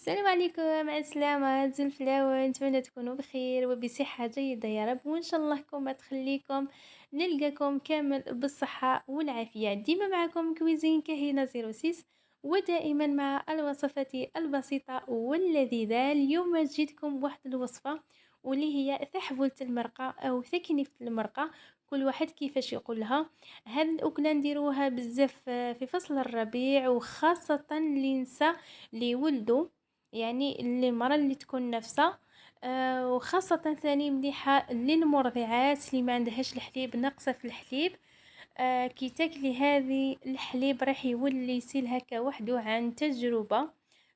السلام عليكم، مع السلامة الفلاوة، نتمنى تكونوا بخير وبصحة جيدة يا رب، وإن شاء الله كما تخليكم نلقاكم كامل بالصحة والعافية. ديما معكم كويزين كهينة 06، ودائما مع الوصفات البسيطة واللذيذة. اليوم جيتكم بواحد الوصفة واللي هي ثحولة المرقة أو ثكنفة المرقة، كل واحد كيفاش يقولها. هاد الأكلة نديروها بزاف في فصل الربيع، وخاصة لنساء اللي ولدوا، يعني المرأة اللي تكون نفسها. وخاصة ثاني مليحة للمرضعات اللي ما عندهاش الحليب، ناقصة في الحليب. كي تاكلي هذه الحليب راح يولي يصير هكا وحده عن تجربة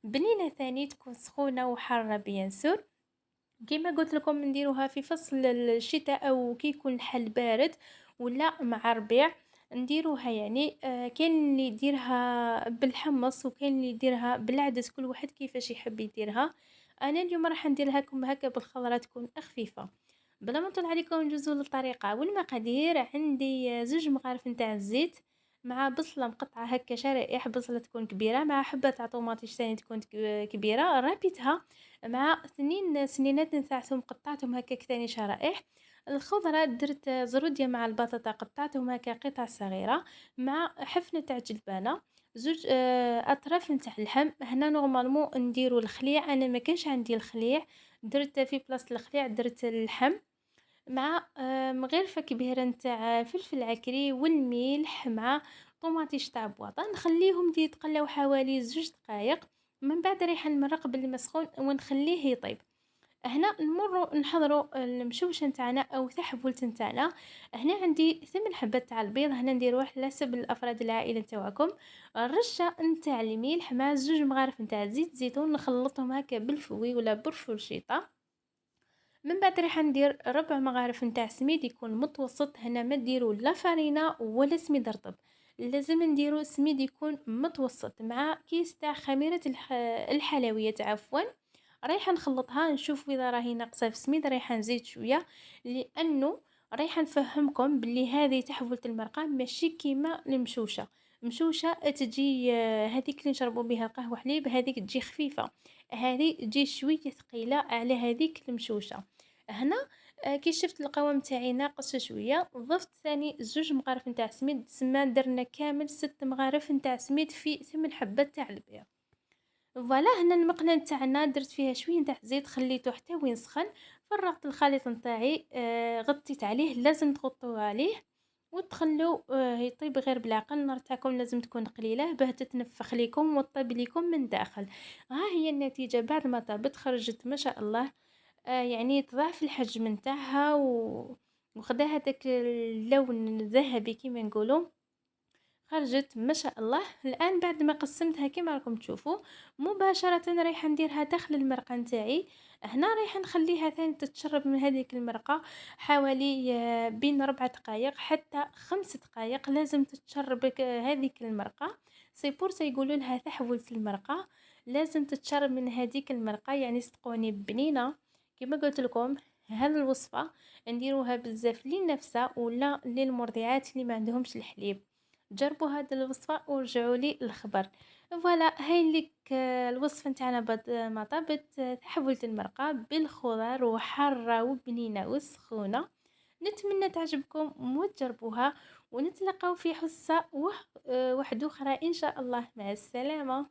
بنينة، ثاني تكون سخونة وحارة بيان سور. كيما قلت لكم نديروها في فصل الشتاء او كي يكون الحل بارد ولا مع ربيع. نديروها يعني كاين اللي يديرها بالحمص وكاين اللي يديرها بالعدس، كل واحد كيفاش يحب يديرها. انا اليوم راح نديرها لكم هكا بالخضره تكون خفيفه. بلا ما نطول عليكم نجوزوا للطريقه والمقادير. عندي زوج مغارف نتاع الزيت، مع بصله مقطعه هكا شرائح، بصله تكون كبيره، مع حبه تاع طوماطيش ثاني تكون كبيره رابيتها، مع ثنين سنينات نتاع ثوم قطعتهم هكاك ثاني شرائح. الخضرة درت زرودية مع البطاطا قطعتهم هكا قطع صغيرة، مع حفنة تاع جلبانة، زوج اطراف نتاع اللحم. هنا نورمالمون نديرو الخليع، انا ما كانش عندي الخليع، درت في بلاصة الخليع درت اللحم، مع مغرفة كبيرة نتاع فلفل عكري والملح، مع طوماطيش تاع بواطا. نخليهم يتقلاو حوالي زوج دقائق، من بعد ريح المرق بالماء سخون ونخليه يطيب. هنا نمروا نحضروا المشوشه نتاعنا او تحبولة نتاعنا. هنا عندي 8 حبات تاع البيض، هنا نديروه على حسب الافراد العائله تاعكم. الرشه نتاع الملح مع زوج مغارف نتاع زيت زيتون، نخلطهم هكا بالفوي ولا بالفرشيطه. من بعد راح ندير 4 مغارف نتاع سميد يكون متوسط، هنا ما ديروا لا فرينه ولا سميد رطب، لازم نديروا سميد يكون متوسط، مع كيس تاع خميره الحلويات عفوا. رايحه نخلطها نشوف اذا راهي ناقصه في سميد، رايحه نزيد شويه، لانه رايحه نفهمكم باللي هذه تحولة المرقه ماشي كيما المشوشه. مشوشه تجي هذيك اللي نشربوا بها القهوه حليب، هذيك تجي خفيفه، هذه تجي شويه ثقيله على هذيك المشوشه. هنا كي شفت القوام تاعي ناقص شويه، ضفت ثاني زوج مغارف نتاع سميد، تسمى درنا كامل 6 مغارف نتاع سميد في 8 حبات تاع البيض. فوالا هنا المقله نتاعنا درت فيها شويه نتاع زيت، خليته حتى وين سخن. فرغت الخليط نتاعي، غطيت عليه، لازم تغطوا عليه وتخلوا يطيب غير بالعقل. النار تاعكم لازم تكون قليله باه تتنفخ لكم وتطيب لكم من داخل. ها هي النتيجه بعد ما طابت، خرجت ما شاء الله، يعني تضاعف الحجم نتاعها وخدا هذاك اللون الذهبي كيما نقولوا. خرجت ما شاء الله. الان بعد ما قسمتها كما راكم تشوفوا، مباشره رايحه نديرها داخل المرقه نتاعي. هنا رايحه نخليها ثاني تتشرب من هذيك المرقه حوالي بين 4 دقائق حتى 5 دقائق، لازم تتشرب هذيك المرقه. سي بور يقولوا لها تحول في المرقه، لازم تتشرب من هذيك المرقه، يعني صدقوني بنينه. كما قلت لكم هذه الوصفه نديروها بزاف للنفسه ولا للمرضعات اللي ما عندهمش الحليب. جربوا هذه الوصفة ورجعوا لي الخبر. فوالا هاي لك الوصفة نتاعنا بعد ما طابت، تحولة المرقة بالخضر وحارة وبنينة وسخونة. نتمنى تعجبكم وتجربوها، ونتلقاو في حصة واحدة أخرى إن شاء الله. مع السلامة.